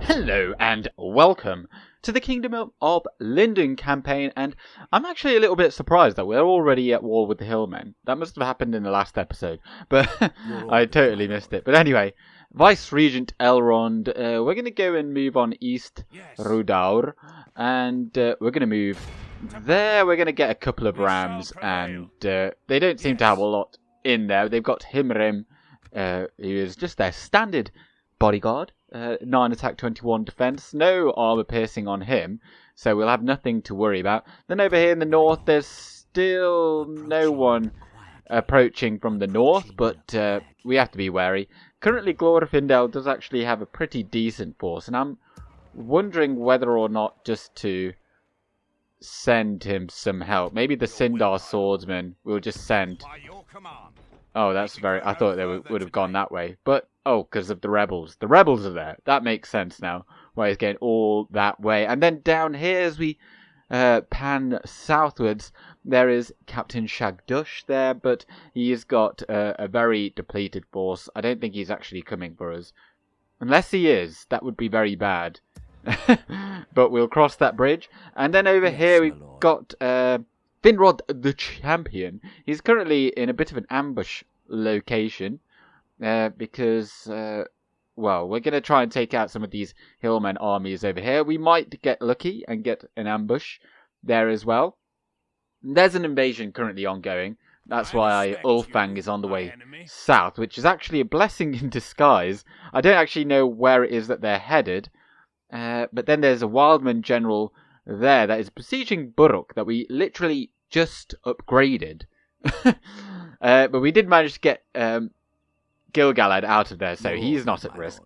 Hello and welcome to the Kingdom of Lindon campaign, and I'm actually a little bit surprised that we're already at war with the Hillmen. That must have happened in the last episode, but I totally missed it. But anyway, Vice Regent Elrond, we're going to go and move on East Rudaur, and we're going to move there. We're going to get a couple of rams, and they don't seem to have a lot in there. They've got Himrim, who is just their standard bodyguard. 9 attack, 21 defense, no armor piercing on him, so we'll have nothing to worry about. Then over here in the north, there's still no one approaching from the north, but we have to be wary. Currently, Glorfindel does actually have a pretty decent force, and I'm wondering whether or not just to send him some help. Maybe the Sindar swordsman we'll just send. Oh, that's very... I thought they would have gone that way. But, oh, because of the rebels. The rebels are there. That makes sense now. Why he's going all that way. And then down here, as we pan southwards, there is Captain Shagdush there. But he's got a very depleted force. I don't think he's actually coming for us. Unless he is, that would be very bad. But we'll cross that bridge. And then over here, we've got... Finrod the Champion. He's currently in a bit of an ambush location because, well, we're going to try and take out some of these Hillmen armies over here. We might get lucky and get an ambush there as well. There's an invasion currently ongoing. That's why Ulfang is on the way south, which is actually a blessing in disguise. I don't actually know where it is that they're headed, but then there's a Wildman general there that is besieging Buruk that we literally just upgraded. But we did manage to get Gil-Galad out of there, so he's not at risk.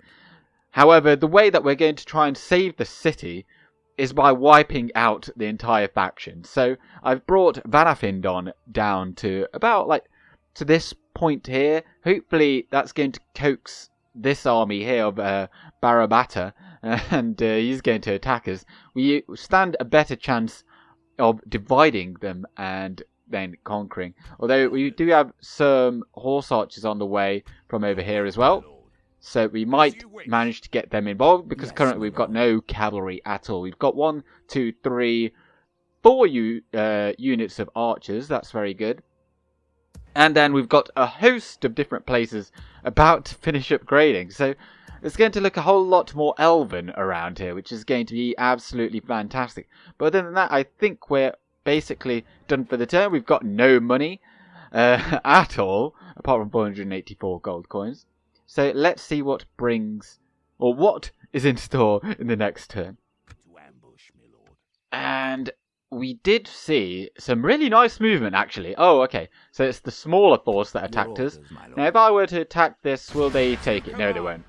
However, the way that we're going to try and save the city is by wiping out the entire faction. So I've brought Vanafindon down to about to this point here. Hopefully that's going to coax this army here of Barabata, and he's going to attack us. We stand a better chance of dividing them and then conquering. Although we do have some horse archers on the way from over here as well, so we might manage to get them involved, because currently we've got no cavalry at all. We've got 1, 2, 3, 4 units of archers. That's very good. And then we've got a host of different places about to finish upgrading. So it's going to look a whole lot more elven around here, which is going to be absolutely fantastic. But other than that, I think we're basically done for the turn. We've got no money at all, apart from 484 gold coins. So let's see what brings, or what is in store in the next turn. And we did see some really nice movement, actually. Oh, okay. So it's the smaller force that attacked us. Now, if I were to attack this, will they take it? No, they won't.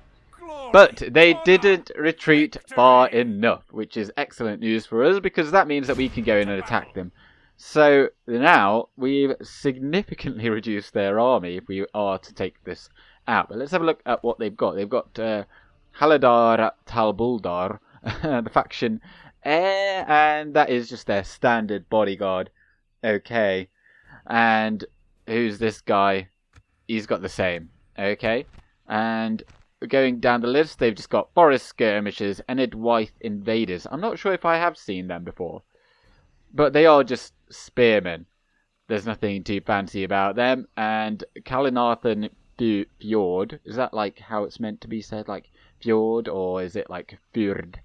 But they didn't retreat far enough, which is excellent news for us, because that means that we can go in and attack them. So now we've significantly reduced their army if we are to take this out. But let's have a look at what they've got. They've got Haladar Talbuldar, the faction Heir, and that is just their standard bodyguard. Okay. And who's this guy? He's got the same. Okay. And going down the list, they've just got Forest Skirmishes, Enedwaith Invaders. I'm not sure if I have seen them before, but they are just spearmen. There's nothing too fancy about them. And Kalinarthan Fjord, is that like how it's meant to be said, like fjord, or is it like fjord?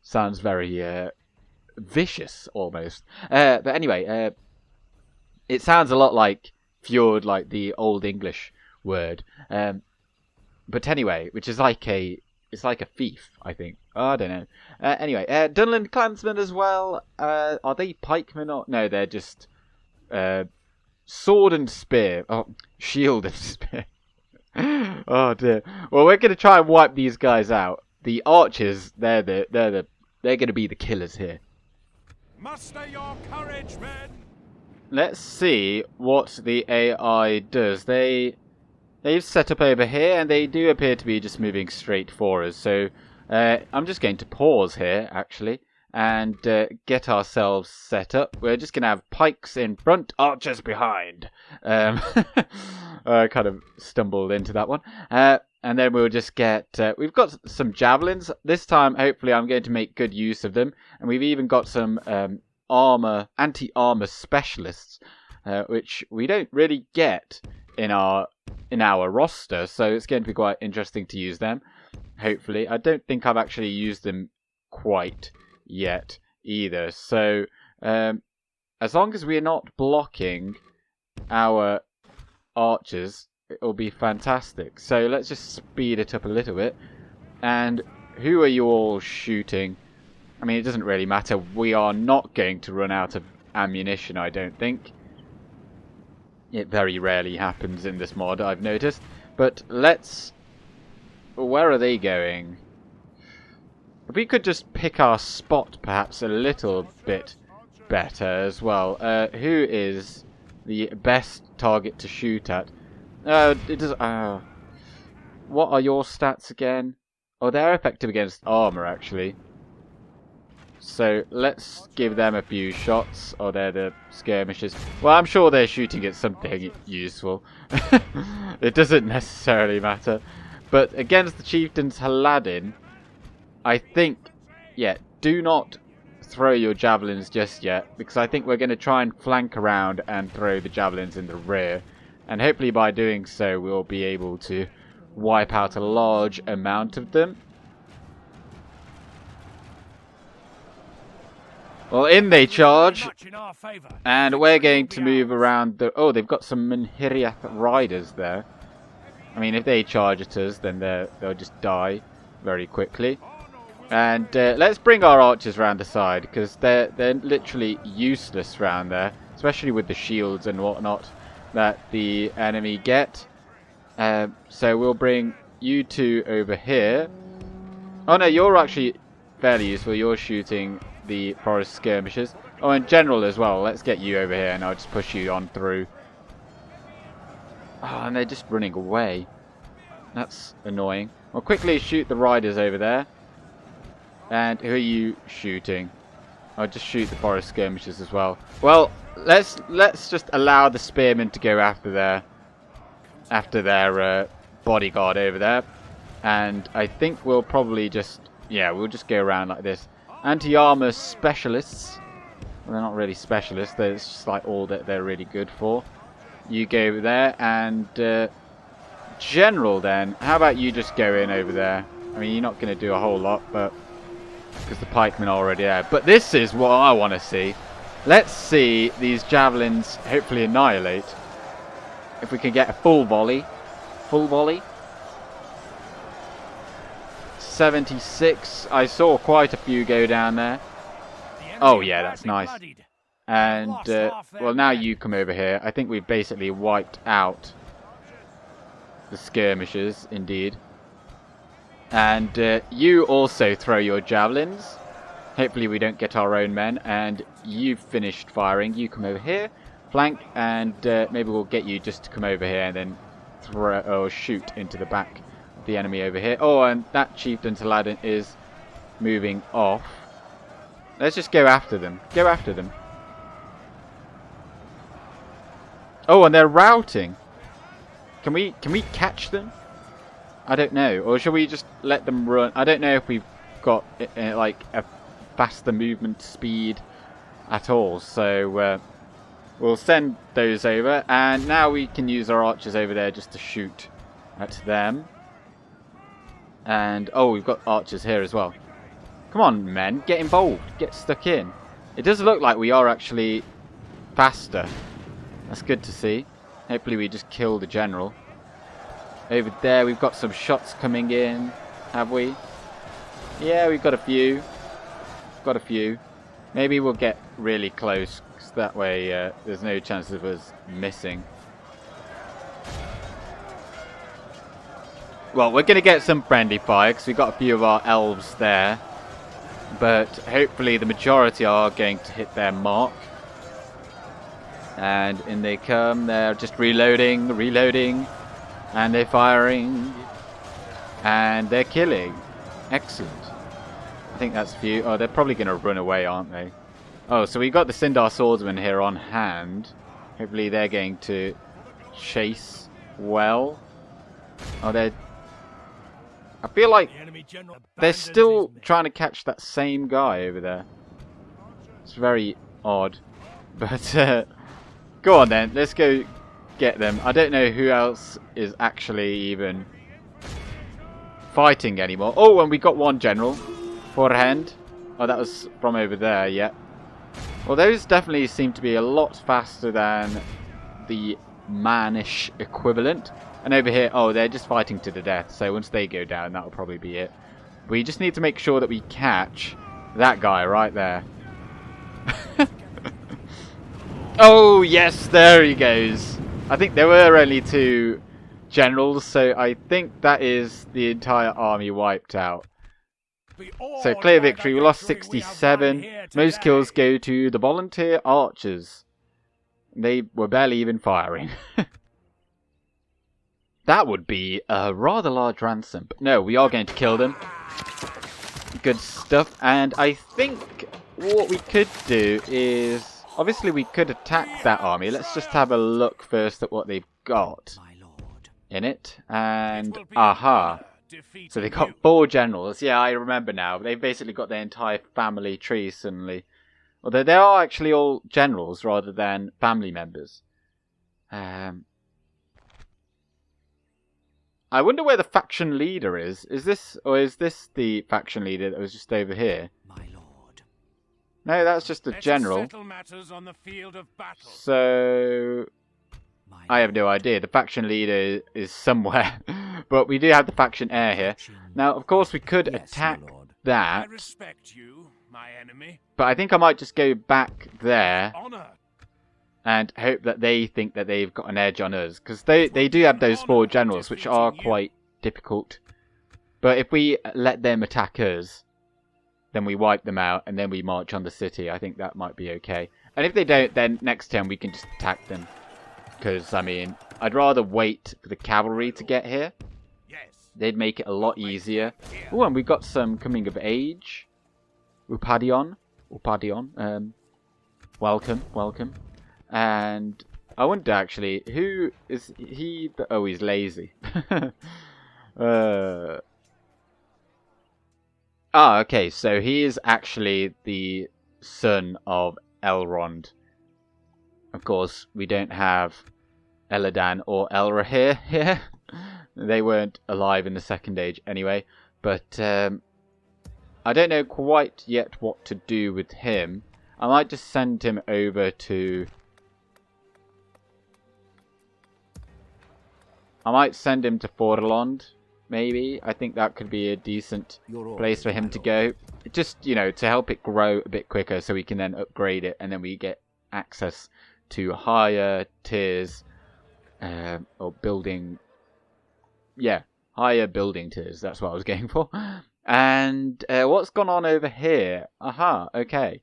Sounds very vicious almost. But anyway, it sounds a lot like fjord, like the old English word. But anyway, which is it's like a thief, I think. Oh, I don't know. Anyway, Dunland Clansmen as well. Are they pikemen or no? They're just sword and spear. Oh, shield and spear. Oh dear. Well, we're gonna try and wipe these guys out. The archers, they're gonna be the killers here. Muster your courage, men. Let's see what the AI does. They've set up over here, and they do appear to be just moving straight for us. So I'm just going to pause here, actually, and get ourselves set up. We're just going to have pikes in front, archers behind. I kind of stumbled into that one. And then we'll just get... we've got some javelins. This time, hopefully, I'm going to make good use of them. And we've even got some anti-armor specialists, which we don't really get in our roster. So it's going to be quite interesting to use them, hopefully. I don't think I've actually used them quite yet either. So as long as we're not blocking our archers, it'll be fantastic. So let's just speed it up a little bit. And who are you all shooting? I mean, it doesn't really matter. We are not going to run out of ammunition, I don't think. It very rarely happens in this mod, I've noticed. But let's... Where are they going? If we could just pick our spot perhaps a little bit better as well. Who is the best target to shoot at? It does. What are your stats again? Oh, they're effective against armor, actually. So let's give them a few shots. Oh, they're the skirmishes. Well, I'm sure they're shooting at something useful. It doesn't necessarily matter. But against the chieftain's Haladin, I think, yeah, do not throw your javelins just yet, because I think we're going to try and flank around and throw the javelins in the rear. And hopefully by doing so, we'll be able to wipe out a large amount of them. Well, in they charge, and we're going to move around the... Oh, they've got some Menhiriath riders there. I mean, if they charge at us, then they'll just die very quickly. And let's bring our archers around the side, because they're literally useless around there, especially with the shields and whatnot that the enemy get. So we'll bring you two over here. Oh no, you're actually fairly useful. You're shooting the forest skirmishes. Oh, in general as well. Let's get you over here, and I'll just push you on through. Oh, and they're just running away. That's annoying. Well, quickly shoot the riders over there. And who are you shooting? I'll just shoot the forest skirmishes as well. Well, let's just allow the spearmen to go after their bodyguard over there. And I think we'll probably just... Yeah, we'll just go around like this. Anti-armor specialists. Well, they're not really specialists. It's just like all that they're really good for. You go over there. And general then. How about you just go in over there? I mean, you're not going to do a whole lot, but... because the pikemen are already there. But this is what I want to see. Let's see these javelins hopefully annihilate. If we can get a full volley. Full volley. 76. I saw quite a few go down there. Oh yeah, that's nice. And well, now you come over here. I think we've basically wiped out the skirmishers, indeed. And you also throw your javelins. Hopefully we don't get our own men. And you've finished firing. You come over here, flank, and maybe we'll get you just to come over here and then throw or shoot into the back of the enemy over here. Oh, and that chieftain Haladin is moving off. Let's just go after them. Go after them. Oh, and they're routing. Can we catch them? I don't know. Or shall we just let them run? I don't know if we've got like a faster movement speed at all. So we'll send those over. And now we can use our archers over there just to shoot at them. And oh, we've got archers here as well. Come on, men. Get involved. Get stuck in. It does look like we are actually faster. That's good to see. Hopefully we just kill the general. Over there, we've got some shots coming in, have we? Yeah, we've got a few. Got a few. Maybe we'll get really close, because that way there's no chance of us missing. Well, we're going to get some friendly fire, because we've got a few of our elves there. But hopefully the majority are going to hit their mark. And in they come. They're just reloading. And they're firing. And they're killing. Excellent. I think that's a few. Oh, they're probably going to run away, aren't they? Oh, so we got the Sindar swordsmen here on hand. Hopefully they're going to chase well. Oh, they're I feel like The enemy general they're abandons still his men. trying to catch that same guy over there. It's very odd. But, go on then. Let's go get them. I don't know who else is actually even fighting anymore. Oh, and we got one general. Forehand. Oh, that was from over there, yeah. Well, those definitely seem to be a lot faster than the Manish equivalent. And over here, oh, they're just fighting to the death. So once they go down, that'll probably be it. We just need to make sure that we catch that guy right there. Oh, yes, there he goes. I think there were only 2 generals, so I think that is the entire army wiped out. So clear victory. We lost 67. Most kills go to the volunteer archers. They were barely even firing. That would be a rather large ransom. But no, we are going to kill them. Good stuff. And I think what we could do is... Obviously, we could attack that army. Let's just have a look first at what they've got in it. And, aha. So they got 4 generals. Yeah, I remember now. They've basically got their entire family tree suddenly. Although they are actually all generals rather than family members. I wonder where the faction leader is. Is this the faction leader that was just over here? No, that's just a general. So I have no idea. The faction leader is somewhere. But we do have the faction heir here. Now, of course, we could attack that. I respect you, my enemy. But I think I might just go back there Honor. and hope that they think that they've got an edge on us. Because they do have those 4 generals, which are quite difficult. But if we let them attack us, then we wipe them out, and then we march on the city. I think that might be okay. And if they don't, then next turn we can just attack them. Because, I mean, I'd rather wait for the cavalry to get here. They'd make it a lot easier. Oh, and we got some coming of age. Upadion. Welcome. And I wonder, actually, who is he? Oh, he's lazy. Okay, so he is actually the son of Elrond. Of course, we don't have Elladan or Elra here. They weren't alive in the Second Age anyway. But I don't know quite yet what to do with him. I might just send him over to... I might send him to Forlond. Maybe. I think that could be a decent place for him to go. Just, you know, to help it grow a bit quicker so we can then upgrade it and then we get access to higher tiers or building... Yeah, higher building tiers. That's what I was going for. And what's gone on over here? Aha, okay.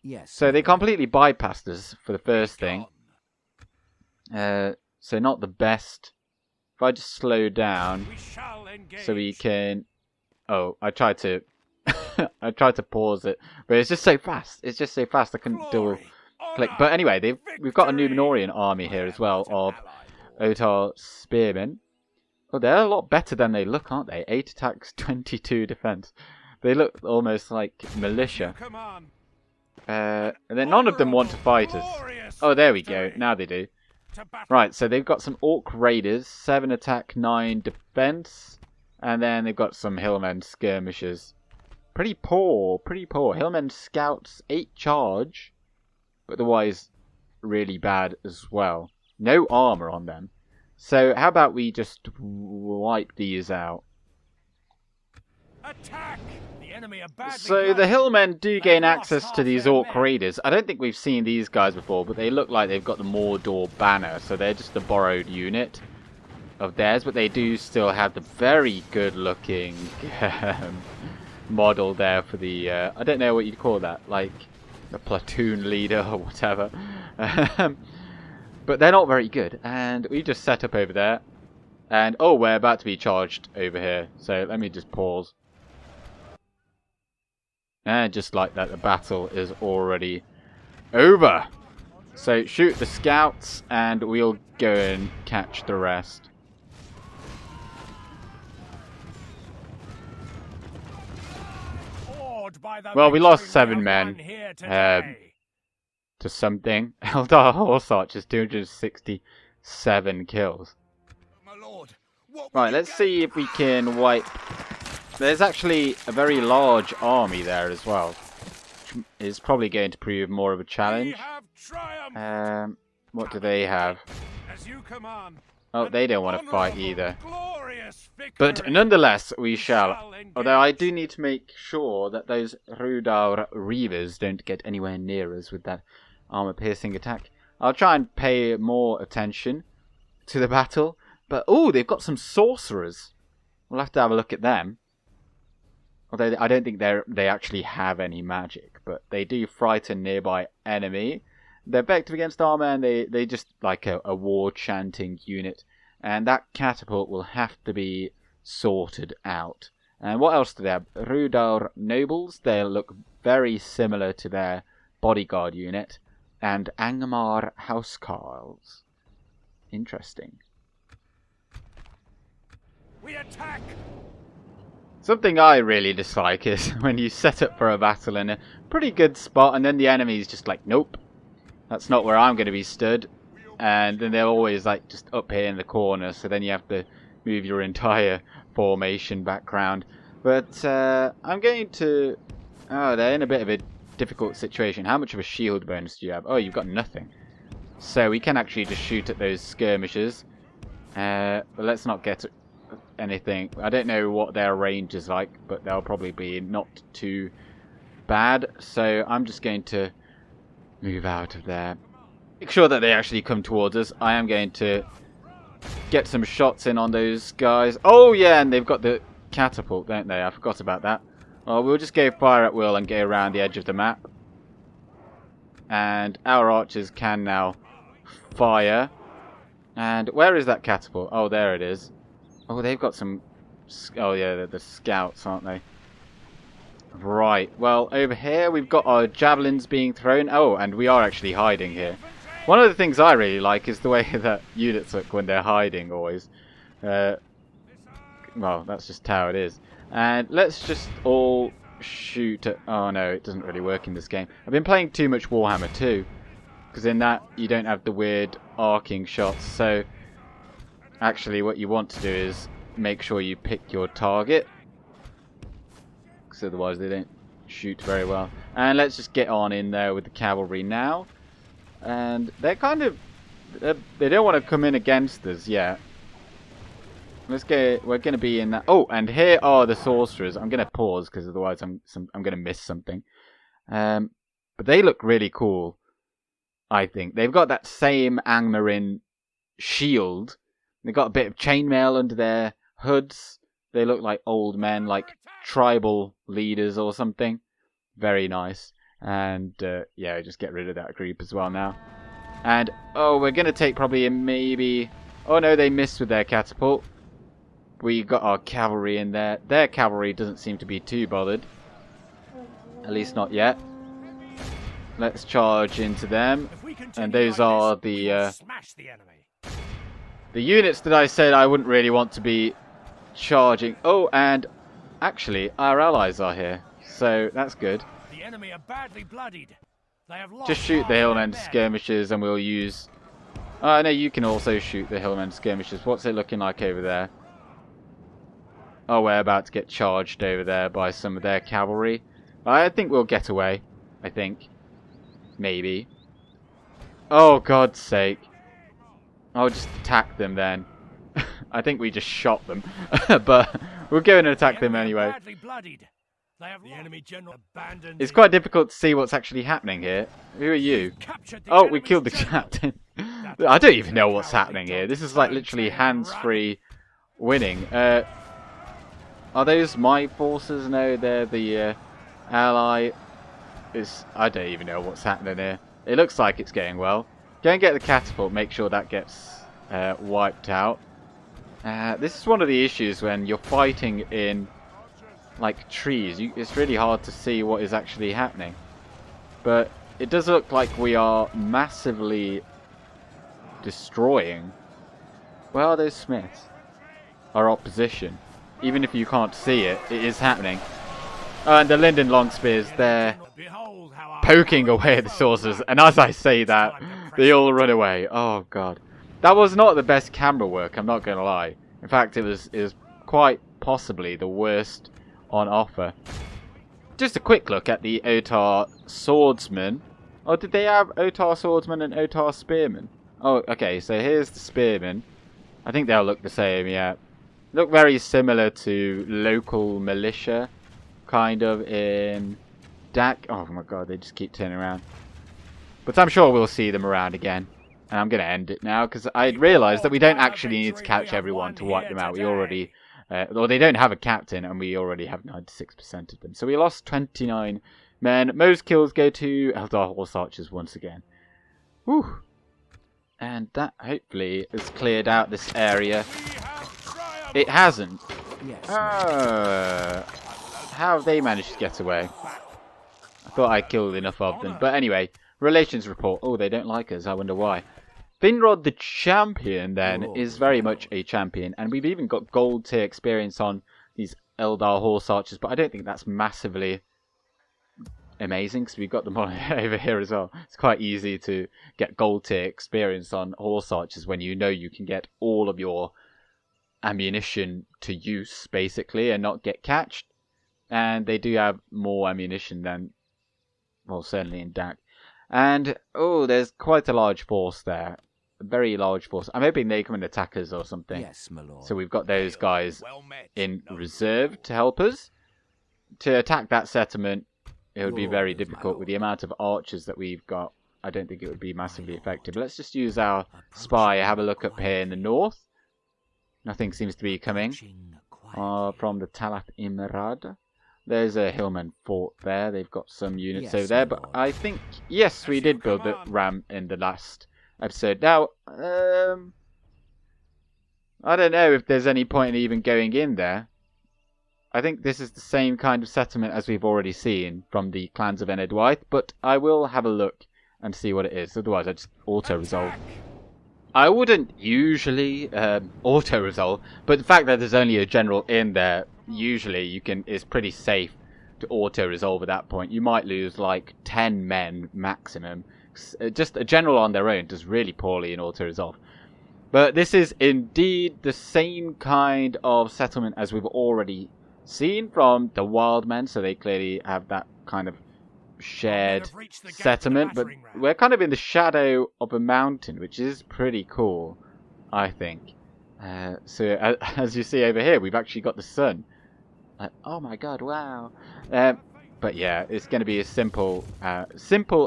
Yes. So they completely bypassed us for the first thing. So not the best. If I just slow down so we can... Oh, I tried to... I tried to pause it, but it's just so fast. It's just so fast I couldn't double click. But anyway, we've got a Numenorean army here as well of Otar spearmen. Oh, they're a lot better than they look, aren't they? 8 attacks, 22 defense. They look almost like militia. And then none of them want to fight us. Oh, there we go. Now they do. Right, so they've got some Orc Raiders, 7 attack, 9 defense, and then they've got some Hillmen skirmishes. Pretty poor, pretty poor. Hillmen scouts, 8 charge, but otherwise really bad as well. No armor on them. So how about we just wipe these out? Attack! The enemy are badly So the Hillmen do gain access to these Orc Raiders. I don't think we've seen these guys before, but they look like they've got the Mordor banner, so they're just a borrowed unit of theirs, but they do still have the very good looking model there for the, I don't know what you'd call that, like the platoon leader or whatever. But they're not very good, and we just set up over there, and oh, we're about to be charged over here, so let me just pause. And just like that, the battle is already over. So shoot the scouts, and we'll go and catch the rest. by the Well, we lost victory 7 have men. won here today. To something. Eldar Horse Archers, 267 kills. My lord, what will Right, you let's get? see if we can wipe... There's actually a very large army there as well. Which is probably going to prove more of a We challenge. have triumphed. What do they have? As you command. Oh, they don't want to fight Honourable, either. glorious But victory. nonetheless, we shall. engage. Although I do need to make sure that those Rudar Reavers don't get anywhere near us with that armor-piercing attack. I'll try and pay more attention to the battle. But, oh, they've got some sorcerers. We'll have to have a look at them. Although I don't think they actually have any magic. But they do frighten nearby enemy. They're effective against armor, and they just like a war-chanting unit. And that catapult will have to be sorted out. And what else do they have? Rudar Nobles. They look very similar to their bodyguard unit. And Angmar Housecarls. Interesting. We attack. Something I really dislike is when you set up for a battle in a pretty good spot, and then the enemy's just like, nope. That's not where I'm going to be stood. And then they're always like just up here in the corner. So then you have to move your entire formation background. But I'm going to... Oh, they're in a bit of a difficult situation. How much of a shield bonus do you have? Oh, you've got nothing. So we can actually just shoot at those skirmishes. But let's not get anything. I don't know what their range is like. But they'll probably be not too bad. So I'm just going to... move out of there. Make sure that they actually come towards us. I am going to get some shots in on those guys. Oh yeah, and they've got the catapult, don't they? I forgot about that. Well, we'll just go fire at will and get around the edge of the map. And our archers can now fire. And where is that catapult? Oh, there it is. Oh, they've got some... Oh yeah, they're the scouts, aren't they? Right, well, over here we've got our javelins being thrown. Oh, and we are actually hiding here. One of the things I really like is the way that units look when they're hiding, always. Well, that's just how it is. And let's just all shoot at... Oh no, it doesn't really work in this game. I've been playing too much Warhammer 2. Because in that, you don't have the weird arcing shots. So, actually what you want to do is make sure you pick your target. Otherwise they don't shoot very well. And let's just get on in there with the cavalry now. And they're kind of... They don't want to come in against us yet. Let's get... We're going to be in that... Oh, and here are the sorcerers. I'm going to pause because otherwise I'm going to miss something. But they look really cool, I think. They've got that same Angmarin shield. They've got a bit of chainmail under their hoods. They look like old men, like tribal leaders or something. Very nice. And yeah, just get rid of that group as well now. And oh, we're going to take probably a maybe... Oh no, they missed with their catapult. We got our cavalry in there. Their cavalry doesn't seem to be too bothered. At least not yet. Let's charge into them. And those are the units that I said I wouldn't really want to be charging. Oh, and actually our allies are here, so that's good. The enemy are badly bloodied. They have lost Just shoot the Hillmen skirmishes and we'll use... Oh no, you can also shoot the Hillmen skirmishes. What's it looking like over there? Oh, we're about to get charged over there by some of their cavalry. I think we'll get away. I think. Maybe. Oh, God's sake. I'll just attack them then. I think we just shot them. But we'll go and attack them anyway. It's quite difficult to see what's actually happening here. Who are you? Oh, we killed the captain. I don't even know what's happening here. This is like literally hands-free winning. Are those my forces? No, they're the ally. I don't even know what's happening here. It looks like it's going well. Go and get the catapult. Make sure that gets wiped out. This is one of the issues when you're fighting in like trees. It's really hard to see what is actually happening. But it does look like we are massively destroying. Where are those smiths? Our opposition. Even if you can't see it, it is happening. Oh, and the Lindon Longspears, they're Behold how our poking away at the sorcerers, and as I say that, they all run away. Oh god. That was not the best camera work, I'm not gonna lie. In fact, it was quite possibly the worst on offer. Just a quick look at the Otar swordsman. Oh, did they have Otar swordsman and Otar spearman? Oh, okay, so here's the spearman. I think they'll look the same, yeah. Look very similar to local militia, kind of, in Dak. Oh my god, they just keep turning around. But I'm sure we'll see them around again. And I'm going to end it now, because I realised that we don't actually need to catch everyone to wipe them out. We already... or they don't have a captain, and we already have 96% of them. So we lost 29 men. Most kills go to Eldar Horse Archers once again. Whew. And that hopefully has cleared out this area. It hasn't. Yes. How have they managed to get away? I thought I killed enough of them. But anyway, relations report. Oh, they don't like us. I wonder why. Finrod the champion then is very much a champion, and we've even got gold tier experience on these Eldar Horse Archers, but I don't think that's massively amazing because we've got them on over here as well. It's quite easy to get gold tier experience on Horse Archers when you know you can get all of your ammunition to use basically and not get catched, and they do have more ammunition than, well, certainly in Dak. And oh, there's quite a large force there. A very large force. I'm hoping they come and attack us or something. Yes, my lord. So we've got those guys in reserve to help us. To attack that settlement, it would be very difficult with the amount of archers that we've got. I don't think it would be massively effective. Let's just use our spy. Have a look up here in the north. Nothing seems to be coming from the Talath Imrad. There's a Hillmen fort there. They've got some units over there. But I think, yes, we did build the ram in the last episode. Now, I don't know if there's any point in even going in there. I think this is the same kind of settlement as we've already seen from the clans of Enedwaith. But I will have a look and see what it is. Otherwise, I just auto-resolve. I wouldn't usually auto-resolve, but the fact that there's only a general in there, usually it's pretty safe to auto-resolve at that point. You might lose like 10 men maximum. Just a general on their own does really poorly in auto-resolve. But this is indeed the same kind of settlement as we've already seen from the Wildmen, so they clearly have that kind of shared settlement, but we're kind of in the shadow of a mountain, which is pretty cool, I think. So as you see over here, we've actually got the sun. Oh my god, wow. But yeah, it's going to be as simple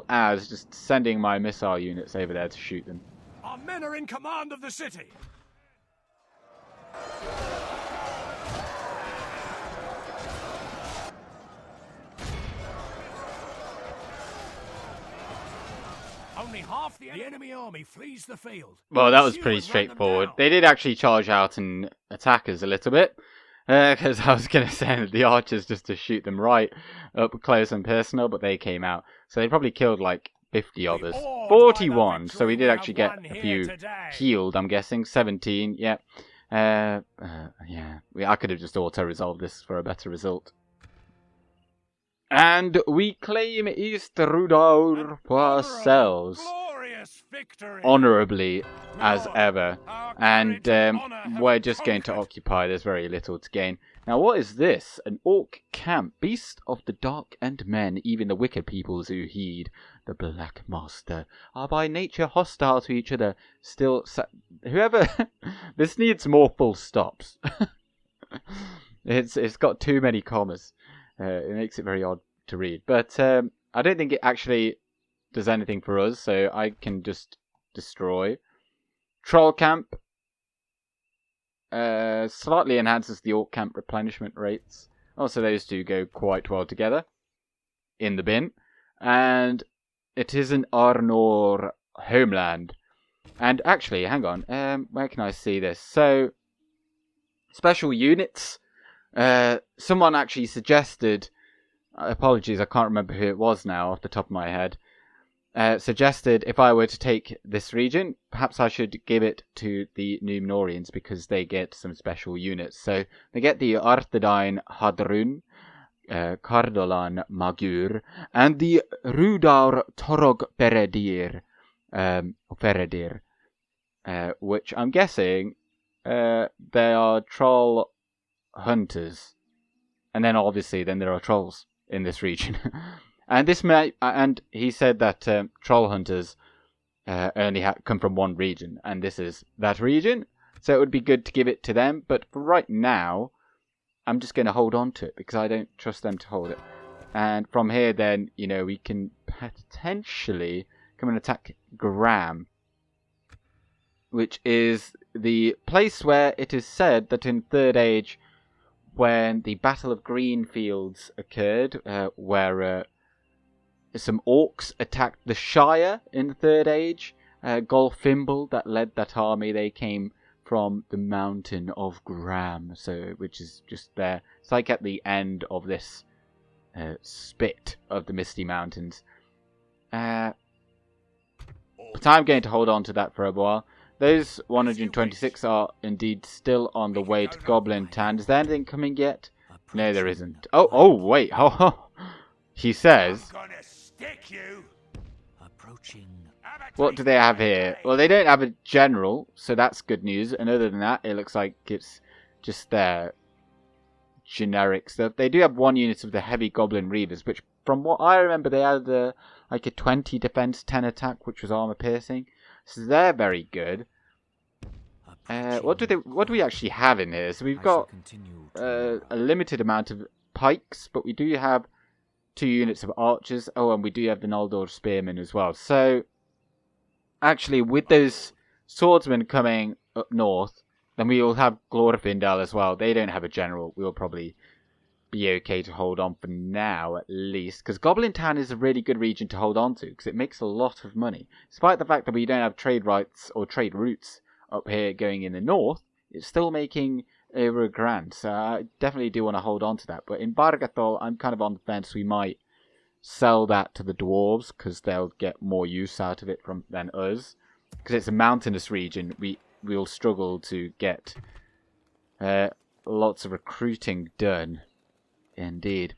as just sending my missile units over there to shoot them. Our men are in command of the city. Only half the enemy army flees the field. Well, that was pretty straightforward. They did actually charge out and attack us a little bit. Because I was going to send the archers just to shoot them right up close and personal, but they came out. So they probably killed like 50 of us. 41, so we did actually get a few healed, I'm guessing. 17, yeah. Yeah, I could have just auto-resolved this for a better result. And we claim East Rudolf for ourselves. Honourably as ever. And we're just going to occupy. There's very little to gain. Now what is this? An orc camp. Beast of the dark and men. Even the wicked peoples who heed the Black Master are by nature hostile to each other. Still, whoever... This needs more full stops. It's got too many commas. It makes it very odd to read. But I don't think it actually does anything for us, so I can just destroy. Troll camp slightly enhances the orc camp replenishment rates. Also, those two go quite well together in the bin. And it is an Arnor homeland. And actually, hang on, where can I see this? So, special units. Someone actually suggested, apologies, I can't remember who it was now off the top of my head, suggested if I were to take this region, perhaps I should give it to the Numenoreans because they get some special units. So they get the Arthedain Hadrun, Cardolan Magur, and the Rudar Torog Feredir, which I'm guessing they are troll hunters. And then obviously then there are trolls in this region. And he said that troll hunters only come from one region, and this is that region. So it would be good to give it to them, but for right now, I'm just going to hold on to it because I don't trust them to hold it. And from here then, we can potentially come and attack Graham, which is the place where it is said that in Third Age, when the Battle of Greenfields occurred, where some orcs attacked the Shire in the Third Age, Glorfindel that led that army, they came from the mountain of Graham, which is just there. It's like at the end of this spit of the Misty Mountains. But I'm going to hold on to that for a while. Those 126 are indeed still on the way to Goblin Town. Is there anything coming yet? No, there isn't. Oh, wait. He says... What do they have here? Well, they don't have a general, so that's good news. And other than that, it looks like it's just their generic stuff. They do have 1 unit of the Heavy Goblin Reavers, which from what I remember, they had a 20 defense, 10 attack, which was armor piercing. So they're very good. What do we actually have in here? So we've got a limited amount of pikes, but we do have 2 units of archers. Oh, and we do have the Noldor spearmen as well. So actually, with those swordsmen coming up north, then we will have Glorfindel as well. They don't have a general. We'll probably be okay to hold on for now, at least. Because Goblin Town is a really good region to hold on to, because it makes a lot of money. Despite the fact that we don't have trade rights or trade routes up here going in the north, it's still making over $1,000. So I definitely do want to hold on to that. But in Bargathol, I'm kind of on the fence. We might sell that to the dwarves, because they'll get more use out of it than us. Because it's a mountainous region, we'll struggle to get lots of recruiting done. Indeed.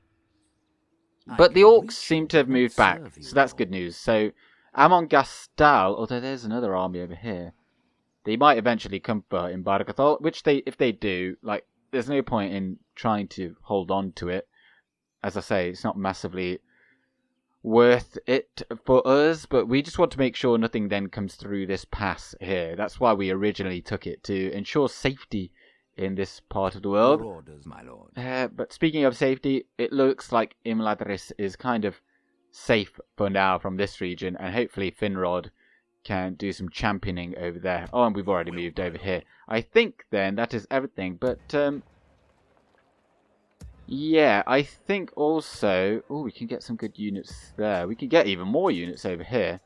But the orcs seem to have moved back, so that's good news. So, Amon Gastal, although there's another army over here, they might eventually come for in Bargathol, which if they do, there's no point in trying to hold on to it. As I say, it's not massively worth it for us, but we just want to make sure nothing then comes through this pass here. That's why we originally took it, to ensure safety in this part of the world. Your orders, my lord. But speaking of safety, it looks like Imladris is kind of safe for now from this region, and hopefully Finrod can do some championing over there. Oh, and we've already moved over here. I think then that is everything, but yeah, I think also... Oh, we can get some good units there. We can get even more units over here.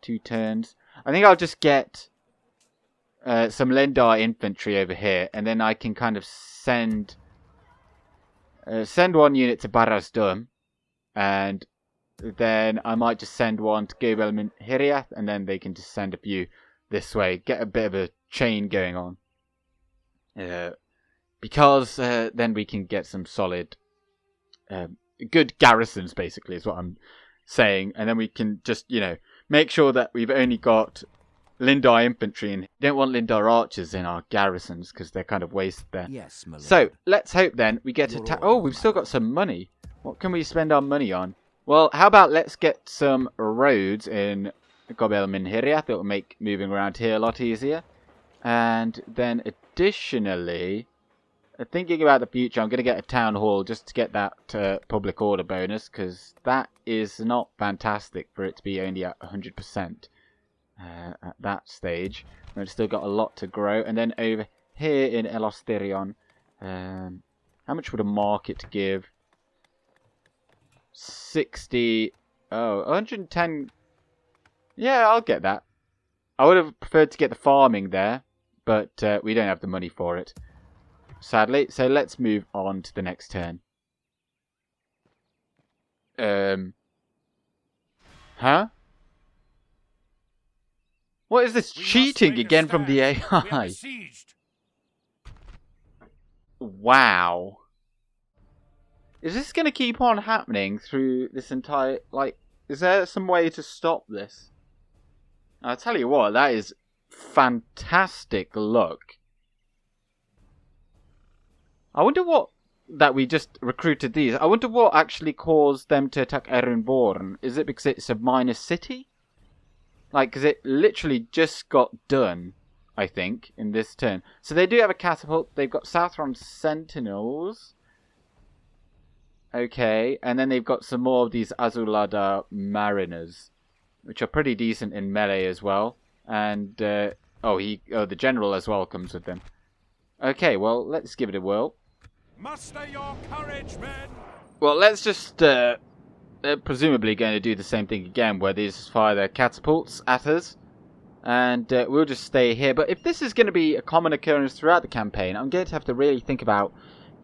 2 turns. I think I'll just get some Lindar infantry over here, and then I can kind of send 1 unit to Barasdum, and then I might just send 1 to Gobelmin Hiriath, and then they can just send a few this way. Get a bit of a chain going on. Because then we can get some solid, good garrisons, basically, is what I'm saying. And then we can just, make sure that we've only got Lindar infantry, and don't want Lindar archers in our garrisons, because they're kind of wasted there. Yes, my lord. So, let's hope then we get attacked. Oh, we've still got some money. What can we spend our money on? Well, how about let's get some roads in Gobelmin Hiriath. It will make moving around here a lot easier. And then additionally, thinking about the future, I'm going to get a town hall just to get that public order bonus, because that is not fantastic for it to be only at 100% at that stage. We've still got a lot to grow. And then over here in Elosterion, how much would a market give? 60. Oh, 110. Yeah, I'll get that. I would have preferred to get the farming there, but we don't have the money for it, sadly. So let's move on to the next turn. Huh? What is this cheating again from the AI? Wow. Is this going to keep on happening through this entire... Like, is there some way to stop this? I'll tell you what, that is fantastic luck. I wonder what... That we just recruited these. I wonder what actually caused them to attack Erenborn. Is it because it's a minor city? Like, because it literally just got done, I think, in this turn. So they do have a catapult. They've got Southron Sentinels. Okay, and then they've got some more of these Azulada Mariners, which are pretty decent in melee as well. And, the general as well comes with them. Okay, well, let's give it a whirl. Muster your courage, men! Well, let's just, they're presumably going to do the same thing again, where they just fire their catapults at us. And we'll just stay here. But if this is going to be a common occurrence throughout the campaign, I'm going to have to really think about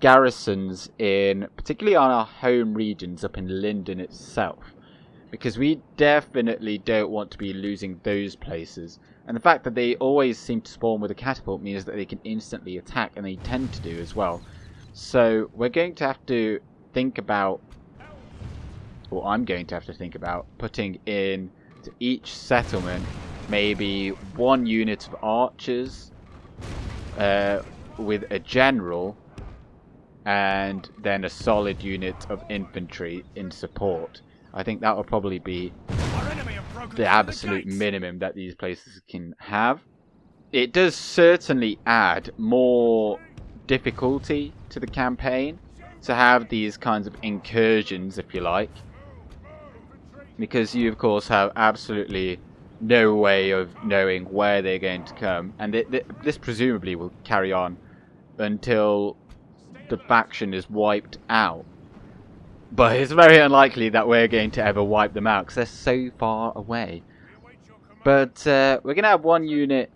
garrisons particularly on our home regions up in Lindon itself. Because we definitely don't want to be losing those places. And the fact that they always seem to spawn with a catapult means that they can instantly attack, and they tend to do as well. So we're going to have to think about, or I'm going to have to think about, putting in to each settlement maybe one unit of archers with a general, and then a solid unit of infantry in support. I think that will probably be the absolute minimum that these places can have. It does certainly add more difficulty to the campaign to have these kinds of incursions, if you like, because you of course have absolutely no way of knowing where they're going to come, and this presumably will carry on until the faction is wiped out. But it's very unlikely that we're going to ever wipe them out, because they're so far away. But we're going to have one unit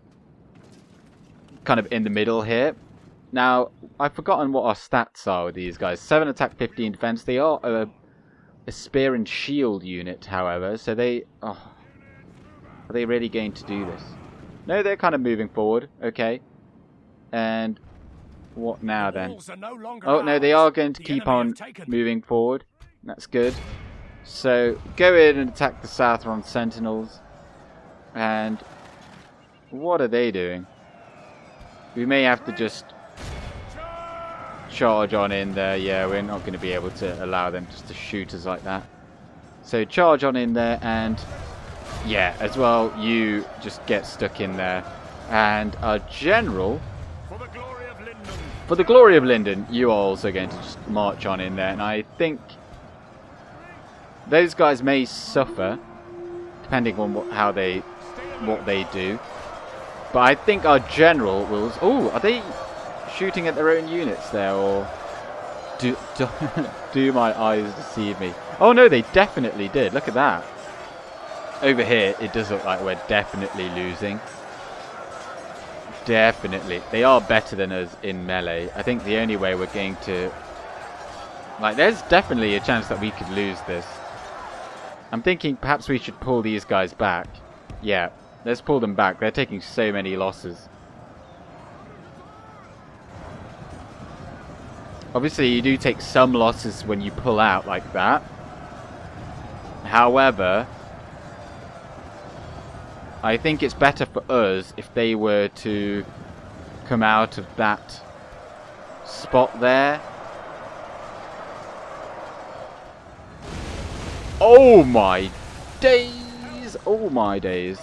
kind of in the middle here. Now, I've forgotten what our stats are with these guys. 7 attack, 15 defense. They are a spear and shield unit, however. So they... are they really going to do this? No, they're kind of moving forward. Okay. And what now then? Oh, no, they are going to keep on moving forward. That's good. So, go in and attack the Southron Sentinels. And what are they doing? We may have to just charge on in there. Yeah, we're not going to be able to allow them just to shoot us like that. So charge on in there, and yeah, as well, you just get stuck in there. And our general, for the glory of Lindon, you are also going to just march on in there. And I think those guys may suffer, depending on what they do. But I think our general will... Oh, are they shooting at their own units there, or do my eyes deceive me? Oh no, they definitely did. Look at that. Over here, it does look like we're definitely losing. Definitely. They are better than us in melee. I think the only way we're going to... Like, there's definitely a chance that we could lose this. I'm thinking perhaps we should pull these guys back. Yeah, let's pull them back. They're taking so many losses. Obviously, you do take some losses when you pull out like that. However, I think it's better for us if they were to come out of that spot there. Oh my days! Oh my days.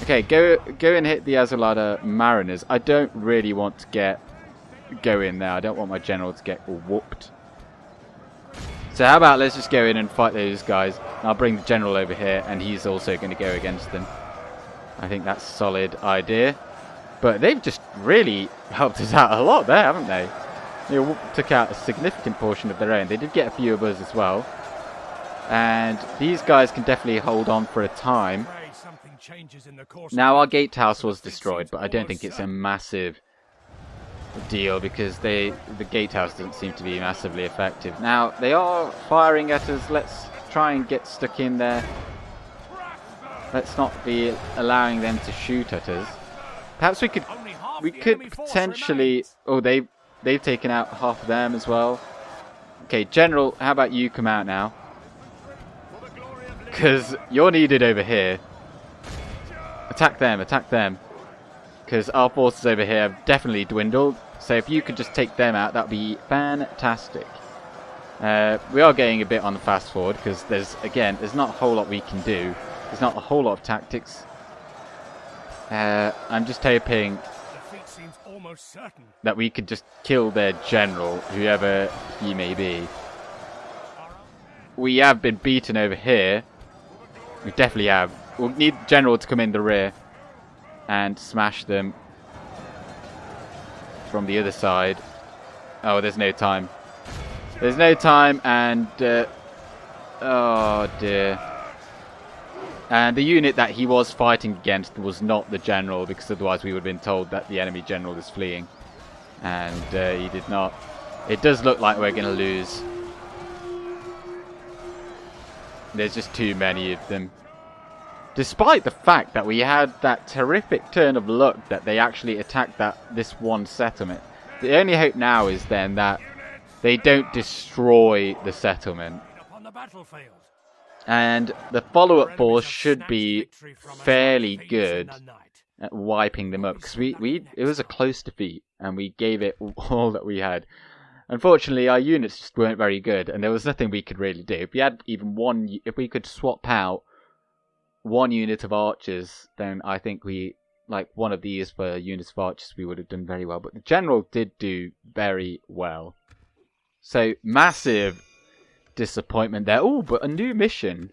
Okay, go and hit the Azulada Mariners. I don't really want to go in there. I don't want my general to get whooped. So how about let's just go in and fight those guys. I'll bring the general over here, and he's also going to go against them. I think that's a solid idea. But they've just really helped us out a lot there, haven't they? They took out a significant portion of their own. They did get a few of us as well. And these guys can definitely hold on for a time. Now our gatehouse was destroyed, but I don't think it's a massive deal, because the gatehouse doesn't seem to be massively effective. Now they are firing at us. Let's try and get stuck in there. Let's not be allowing them to shoot at us. Perhaps we could potentially... Oh, they've taken out half of them as well. Okay, General, how about you come out now? Because you're needed over here. Attack them, attack them. Because our forces over here have definitely dwindled. So if you could just take them out, that would be fantastic. We are getting a bit on the fast forward because there's not a whole lot we can do. There's not a whole lot of tactics. I'm just hoping that we could just kill their general, whoever he may be. We have been beaten over here. We definitely have. We'll need general to come in the rear and smash them from the other side. Oh, there's no time. There's no time, and oh dear. And the unit that he was fighting against was not the general, because otherwise we would have been told that the enemy general is fleeing. And he did not. It does look like we're going to lose. There's just too many of them. Despite the fact that we had that terrific turn of luck that they actually attacked this one settlement. The only hope now is then that they don't destroy the settlement. And the follow-up force should be fairly good at wiping them up. Because it was a close defeat, and we gave it all that we had. Unfortunately, our units just weren't very good, and there was nothing we could really do. If we had even if we could swap out one unit of archers, then I think one of these for units of archers, we would have done very well. But the general did do very well. So, massive disappointment there. Oh, but a new mission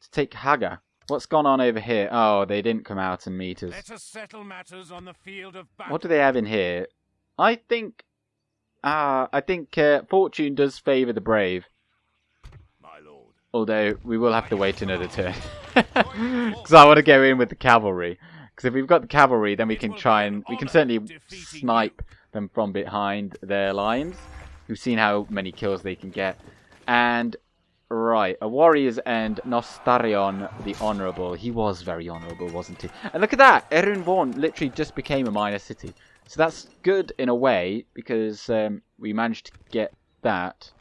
to take Haga. What's gone on over here? Oh, they didn't come out and meet us. Let us settle matters on the field of battle. What do they have in here? I think fortune does favour the brave. My lord. Although we will have to wait another turn. Because I want to go in with the cavalry. Because if we've got the cavalry, then we can certainly snipe them from behind their lines. We've seen how many kills they can get. And, right, a warrior's end, Nostarion the Honourable. He was very honourable, wasn't he? And look at that! Erenvorn literally just became a minor city. So that's good in a way, because we managed to get that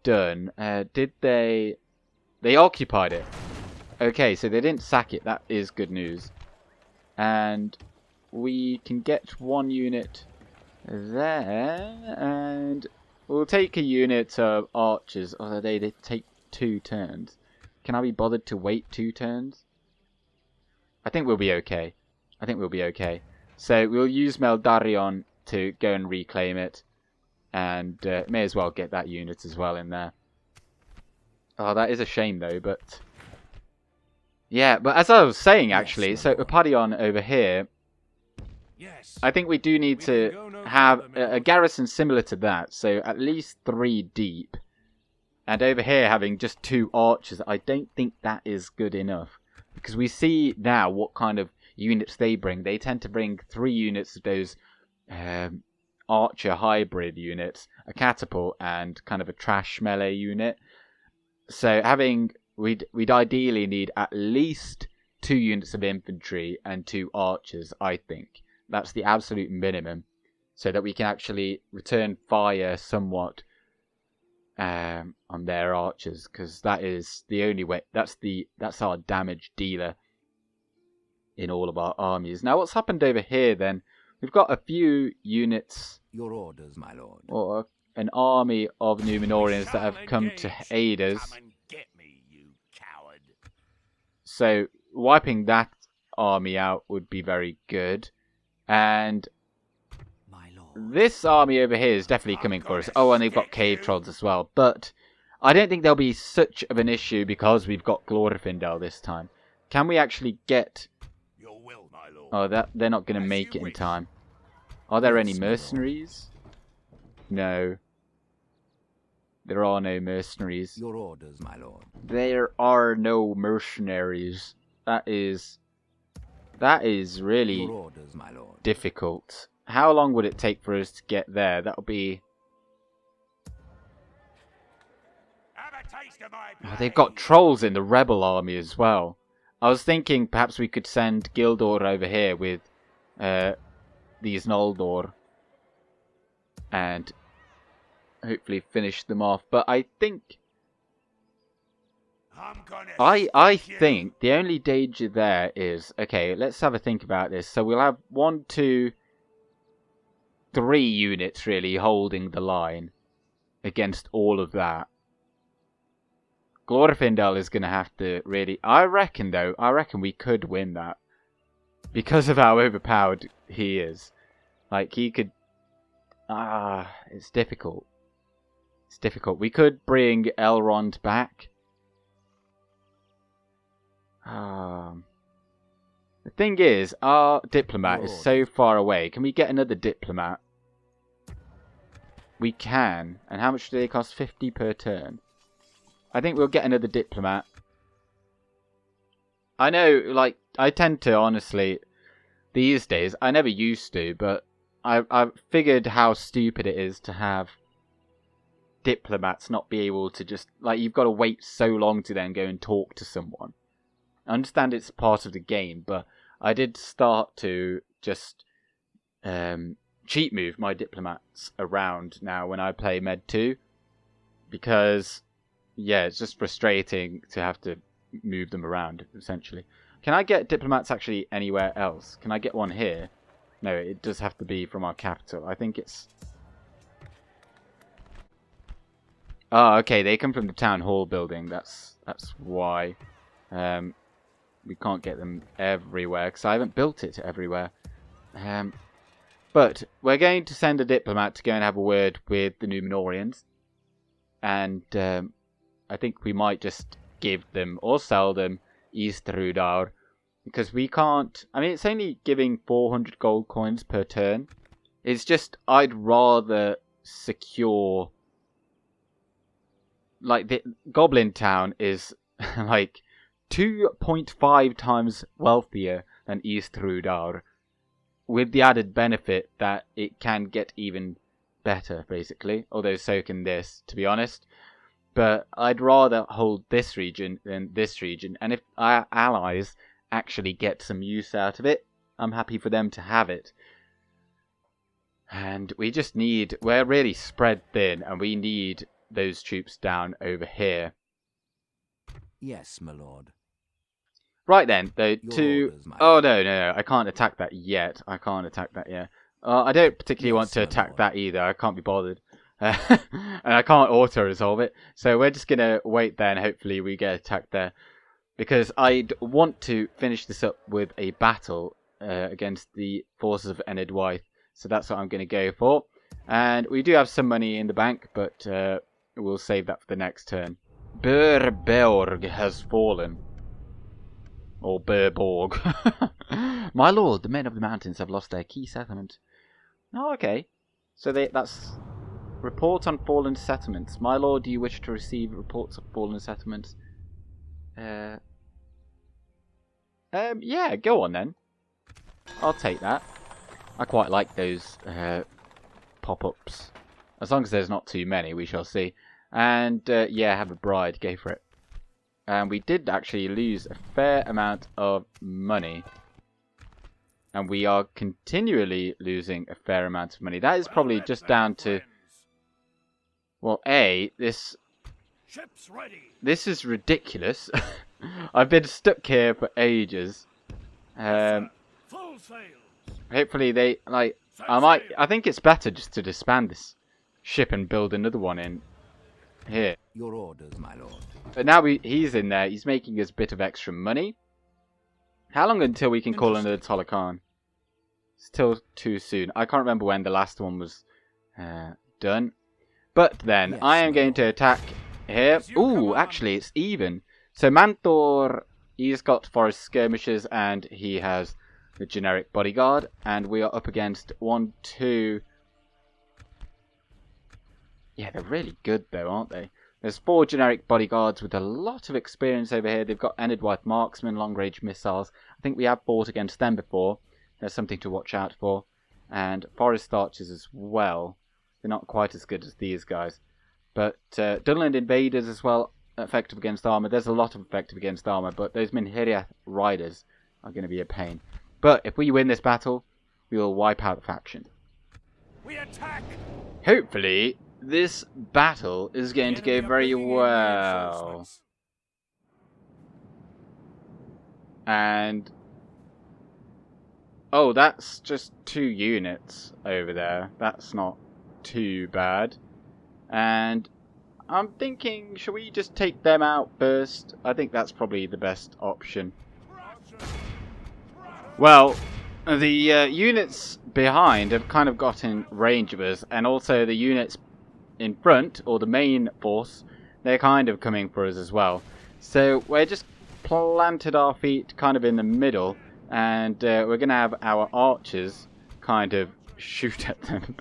done. Did they... They occupied it. Okay, so they didn't sack it. That is good news. And we can get one unit there, and we'll take a unit of archers. Although they take 2 turns. Can I be bothered to wait 2 turns? I think we'll be okay. So we'll use Meldarion to go and reclaim it, and may as well get that unit as well in there. Oh, that is a shame though, but yeah. But as I was saying, actually, so Upadion over here, I think we do need to have a garrison similar to that, so at least 3 deep. And over here having just 2 archers, I don't think that is good enough. Because we see now what kind of units they bring. They tend to bring 3 units of those archer hybrid units, a catapult and kind of a trash melee unit. So we'd ideally need at least 2 units of infantry and 2 archers, I think. That's the absolute minimum, so that we can actually return fire somewhat on their archers, because that is the only way. That's our damage dealer in all of our armies. Now, what's happened over here then? We've got a few units. Your orders, my lord. Or an army of Numenoreans that have come to aid us. Come and get me, you coward. So wiping that army out would be very good. And this army over here is definitely coming for us. Oh, and they've got cave trolls as well. But I don't think there'll be such of an issue because we've got Glorfindel this time. Can we actually get... Your will, my lord. Oh, they're not going to make it in time. Are there any mercenaries? No. There are no mercenaries. Your orders, my lord. There are no mercenaries. That is really Your orders, my lord. difficult. How long would it take for us to get there? That'll be... Have a taste of my Oh, they've got trolls in the rebel army as well. I was thinking perhaps we could send Gildor over here with these Noldor. And hopefully finish them off. But I think... I'm gonna I stick you. think the only danger there is... Okay, let's have a think about this. So we'll have 1, 2, 3 units really holding the line against all of that. Glorfindel is going to have to really... I reckon we could win that. Because of how overpowered he is. Like, he could... it's difficult. It's difficult. We could bring Elrond back. The thing is, our diplomat is so far away. Can we get another diplomat? We can. And how much do they cost? 50 per turn. I think we'll get another diplomat. I know, like, I tend to, honestly, these days, I never used to, but I've figured how stupid it is to have diplomats not be able to just, like, you've got to wait so long to then go and talk to someone. I understand it's part of the game, but I did start to just cheat move my diplomats around now when I play Med 2, because, yeah, it's just frustrating to have to move them around, essentially. Can I get diplomats actually anywhere else? Can I get one here? No, it does have to be from our capital. I think it's... Oh, okay, they come from the town hall building. That's why. We can't get them everywhere, because I haven't built it everywhere. But we're going to send a diplomat to go and have a word with the Numenoreans. And I think we might just give them, or sell them, Ost-in-Edhil. Because we can't... I mean, it's only giving 400 gold coins per turn. It's just, I'd rather secure... Like, the Goblin Town is, like, 2.5 times wealthier than Ost-in-Edhil. With the added benefit that it can get even better, basically. Although so can this, to be honest. But I'd rather hold this region than this region. And if our allies actually get some use out of it, I'm happy for them to have it. And we just need... We're really spread thin, and we need those troops down over here. Yes, my lord. Right then, though, Orders, my Oh, lord. no, I can't attack that yet. I don't particularly want to my attack lord. that either. I can't be bothered. And I can't auto-resolve it. So we're just going to wait there, and hopefully we get attacked there. Because I'd want to finish this up with a battle against the forces of Enedwaith. So that's what I'm going to go for. And we do have some money in the bank, but we'll save that for the next turn. Burborg has fallen. Or Burborg. My lord, the men of the mountains have lost their key settlement. Oh, okay. So that's... Report on fallen settlements. My lord, do you wish to receive reports of fallen settlements? Yeah, go on then. I'll take that. I quite like those pop-ups. As long as there's not too many, we shall see. And, yeah, have a bride. Go for it. And we did actually lose a fair amount of money. And we are continually losing a fair amount of money. That is probably just down to... Well, this Ships ready. This is ridiculous. I've been stuck here for ages. Full sails. Hopefully they I think it's better just to disband this ship and build another one in here. Your orders, my lord. But now he's in there. He's making us a bit of extra money. How long until we can call another Tolakan? Still too soon. I can't remember when the last one was done. But then, Yes, I am my going lord. to attack here. Ooh, actually, it's even. So Manthor, he's got forest skirmishes, and he has the generic bodyguard. And we are up against 1, 2... Yeah, they're really good, though, aren't they? There's 4 generic bodyguards with a lot of experience over here. They've got Enedwaith marksmen, long-range missiles. I think we have fought against them before. There's something to watch out for. And forest archers as well. They're not quite as good as these guys. But Dunland invaders as well, effective against armor. There's a lot of effective against armor, but those Minhiriath riders are going to be a pain. But if we win this battle, we will wipe out the faction. We attack. Hopefully, this battle is going to go very well. And oh, that's just 2 units over there. That's not too bad. And I'm thinking, should we just take them out first? I think that's probably the best option. Well, the units behind have kind of got in range of us, and also the units in front, or the main force, they're kind of coming for us as well. So we're just planted our feet kind of in the middle, and we're going to have our archers kind of shoot at them.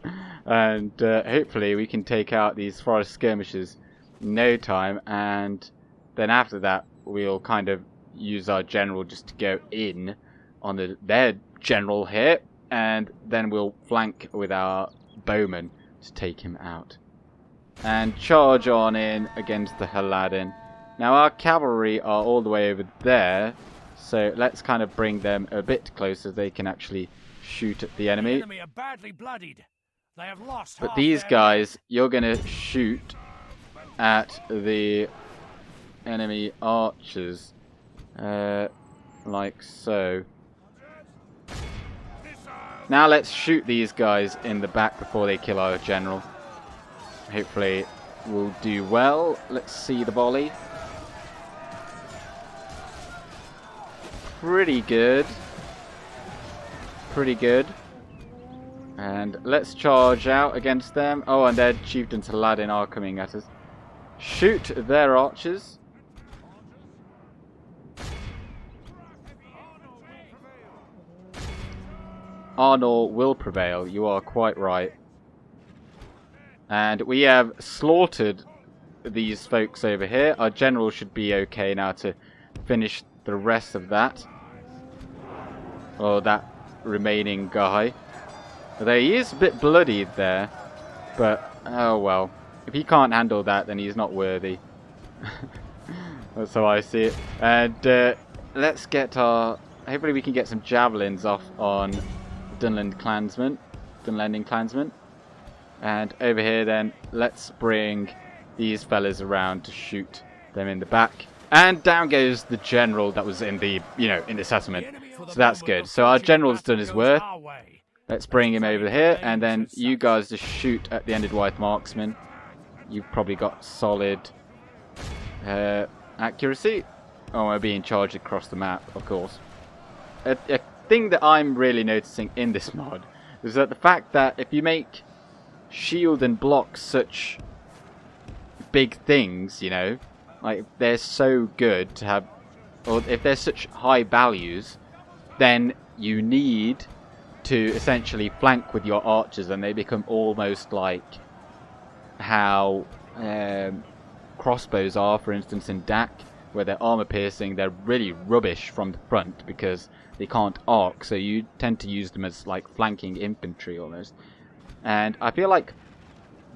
And hopefully we can take out these forest skirmishes in no time, and then after that we'll kind of use our general just to go in on their general here, and then we'll flank with our bowmen to take him out. And charge on in against the Haladin. Now our cavalry are all the way over there, so let's kind of bring them a bit closer so they can actually shoot at the enemy. The enemy are badly bloodied. They have lost But half these their guys, you're going to shoot at the enemy archers, like so. Now let's shoot these guys in the back before they kill our general. Hopefully we'll do well. Let's see the volley. Pretty good. Pretty good. And let's charge out against them. Oh, and their chieftains Haladin are coming at us. Shoot their archers. Arnor will prevail. You are quite right. And we have slaughtered these folks over here. Our general should be okay now to finish the rest of that. Oh, that remaining guy. Although he is a bit bloodied there. But, oh well. If he can't handle that, then he's not worthy. That's how I see it. And let's get our... Hopefully we can get some javelins off on Dunlending Clansmen. And over here then, let's bring these fellas around to shoot them in the back. And down goes the general that was in the, in the settlement. So that's good. So our general's done his work. Let's bring him over here, and then you guys just shoot at the Enedwaith marksmen. You've probably got solid accuracy. Oh, we're being charged across the map, of course. A thing that I'm really noticing in this mod is that the fact that if you make shield and block such big things, like they're so good to have, or if they're such high values, then you need to essentially flank with your archers, and they become almost like how crossbows are, for instance, in DAC, where they're armor piercing. They're really rubbish from the front because they can't arc, so you tend to use them as like flanking infantry almost. And I feel like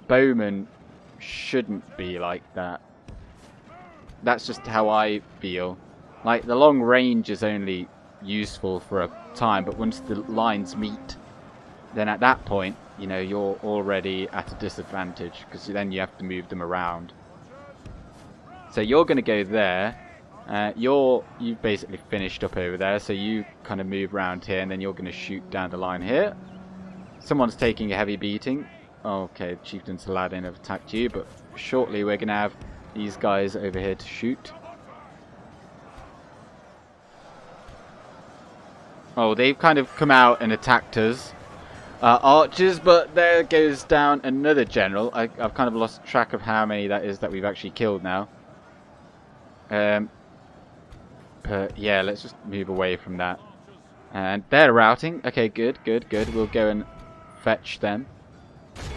bowmen shouldn't be like that. That's just how I feel. Like, the long range is only useful for a time, but once the lines meet, then at that point, you're already at a disadvantage, because then you have to move them around. So you're going to go there. You've basically finished up over there, so you kind of move around here, and then you're going to shoot down the line here. Someone's taking a heavy beating. Okay, Chieftains Haladin have attacked you, but shortly we're going to have these guys over here to shoot. Oh, they've kind of come out and attacked us. Archers, but there goes down another general. I've kind of lost track of how many that is that we've actually killed now. But yeah, let's just move away from that. And they're routing. Okay, good. We'll go and fetch them.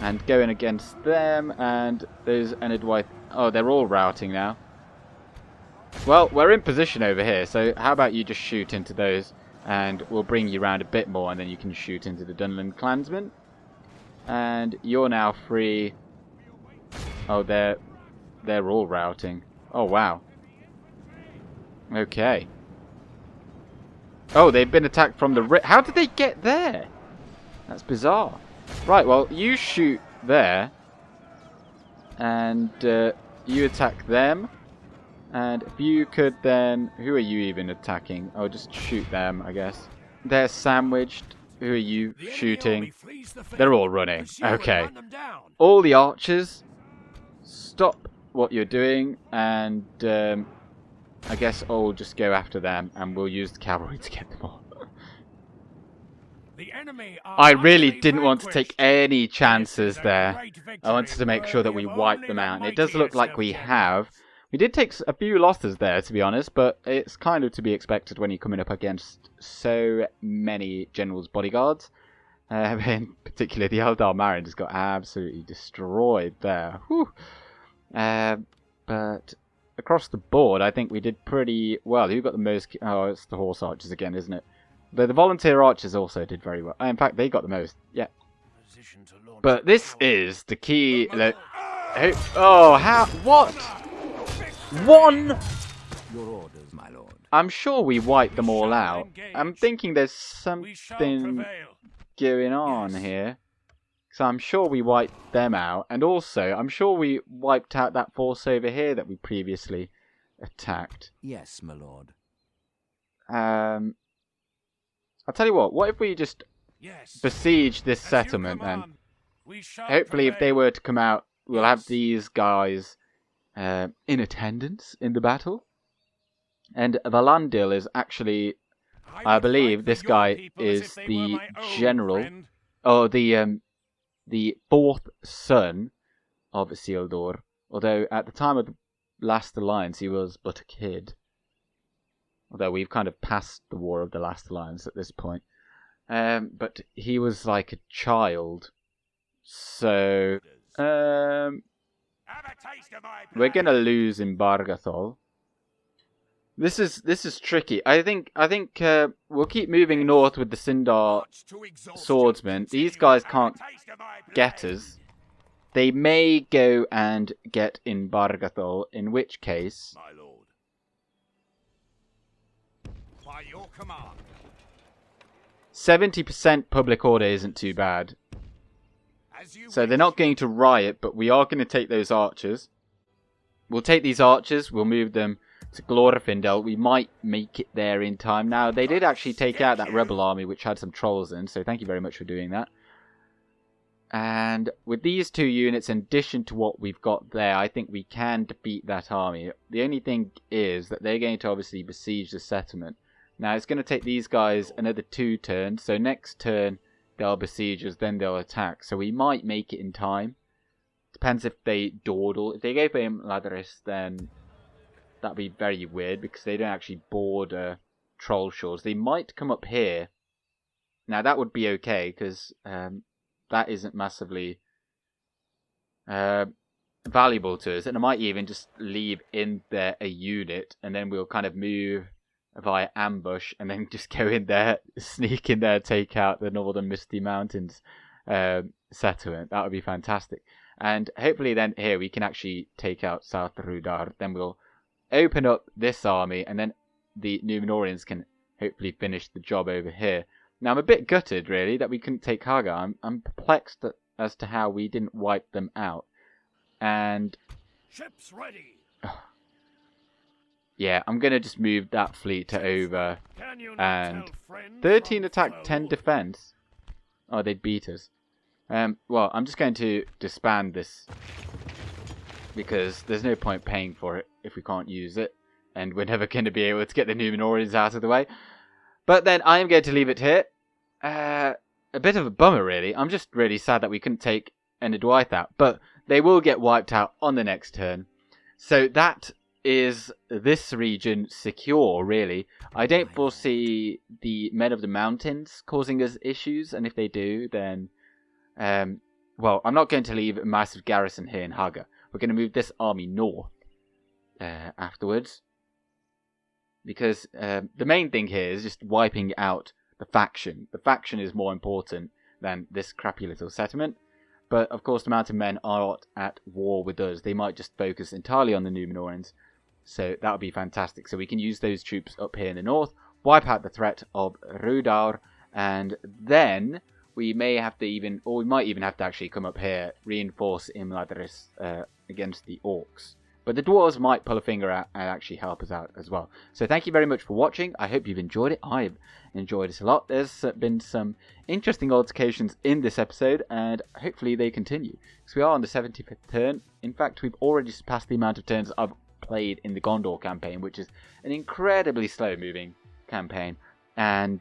And go in against them. And those Enedwaith... Oh, they're all routing now. Well, we're in position over here. So how about you just shoot into those? And we'll bring you around a bit more. And then you can shoot into the Dunlending Clansmen. And you're now free. Oh, they're all routing. Oh, wow. Okay. Oh, they've been attacked from the... How did they get there? That's bizarre. Right, well, you shoot there. And you attack them. And if you could then... Who are you even attacking? Oh, just shoot them, I guess. They're sandwiched. Who are you shooting? They're all running. Okay. All the archers, stop what you're doing, and I guess I'll just go after them, and we'll use the cavalry to get them all. I really didn't want to take any chances there. I wanted to make sure that we wiped them out. And it does look like we have. We did take a few losses there, to be honest, but it's kind of to be expected when you're coming up against so many generals' bodyguards. In particular, the Eldar Marin just got absolutely destroyed there. Whew. But across the board, I think we did pretty well. Who got the most? Oh, it's the horse archers again, isn't it? The volunteer archers also did very well. In fact, they got the most. Yeah. But this is the key. Oh, how? What? One? Your orders, my lord. I'm sure we wiped them all out. I'm thinking there's something going on here. So I'm sure we wiped them out. And also, I'm sure we wiped out that force over here that we previously attacked. Yes, my lord. I'll tell you what if we just besiege this settlement then? Hopefully if they were to come out, we'll have these guys in attendance in the battle. And Valandil is actually, I believe this guy is the general, or the fourth son of Isildur. Although at the time of the Last Alliance he was but a kid. Although we've kind of passed the War of the Last Alliance at this point. But he was like a child. So, we're going to lose in Bargathol. This is tricky. I think we'll keep moving north with the Sindar swordsmen. These guys can't get us. They may go and get in Bargathol, in which case... My lord. By your command. 70% public order isn't too bad. So they're not going to riot, but we are going to take those archers. We'll take these archers, we'll move them to Glorfindel. We might make it there in time. Now, they did actually take out that rebel army, which had some trolls in, so thank you very much for doing that. And with these two units, in addition to what we've got there, I think we can defeat that army. The only thing is that they're going to obviously besiege the settlement. Now, it's going to take these guys another 2 turns. So next turn, they'll besiege us, then they'll attack. So we might make it in time. Depends if they dawdle. If they go for Imladris, then that'd be very weird because they don't actually border troll shores. They might come up here. Now, that would be okay because that isn't massively valuable to us. And I might even just leave in there a unit and then we'll kind of move via ambush and then just go in there, sneak in there, take out the Northern Misty Mountains settlement. That would be fantastic. And hopefully then here we can actually take out South Rudar. Then we'll open up this army and then the Numenoreans can hopefully finish the job over here. Now I'm a bit gutted really that we couldn't take Haga. I'm perplexed as to how we didn't wipe them out. And Ships ready. Yeah, I'm going to just move that fleet to over. And 13 attack, 10 defense. Oh, they'd beat us. Well, I'm just going to disband this. Because there's no point paying for it if we can't use it. And we're never going to be able to get the Numenoreans out of the way. But then I am going to leave it here. A bit of a bummer, really. I'm just really sad that we couldn't take Enedwaith out. But they will get wiped out on the next turn. So that is this region secure, really. I don't foresee the Men of the Mountains causing us issues, and if they do, then well, I'm not going to leave a massive garrison here in Haga. We're going to move this army north afterwards, because the main thing here is just wiping out the faction. The faction is more important than this crappy little settlement. But of course the mountain men are at war with us. They might just focus entirely on the Numenoreans. So that would be fantastic. So we can use those troops up here in the north, wipe out the threat of Rudar, and then we may have to even, or we might even have to actually come up here, reinforce Imladris against the orcs. But the dwarves might pull a finger out and actually help us out as well. So thank you very much for watching. I hope you've enjoyed it. I've enjoyed it a lot. There's been some interesting altercations in this episode, and hopefully they continue. So we are on the 75th turn. In fact, we've already surpassed the amount of turns I've played in the Gondor campaign, which is an incredibly slow-moving campaign. And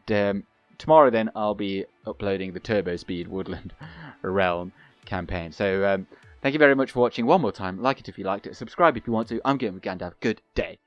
tomorrow then I'll be uploading the Turbo Speed Woodland Realm campaign. So thank you very much for watching one more time. Like it if you liked it. Subscribe if you want to. I'm Game with Gandalf. Good day.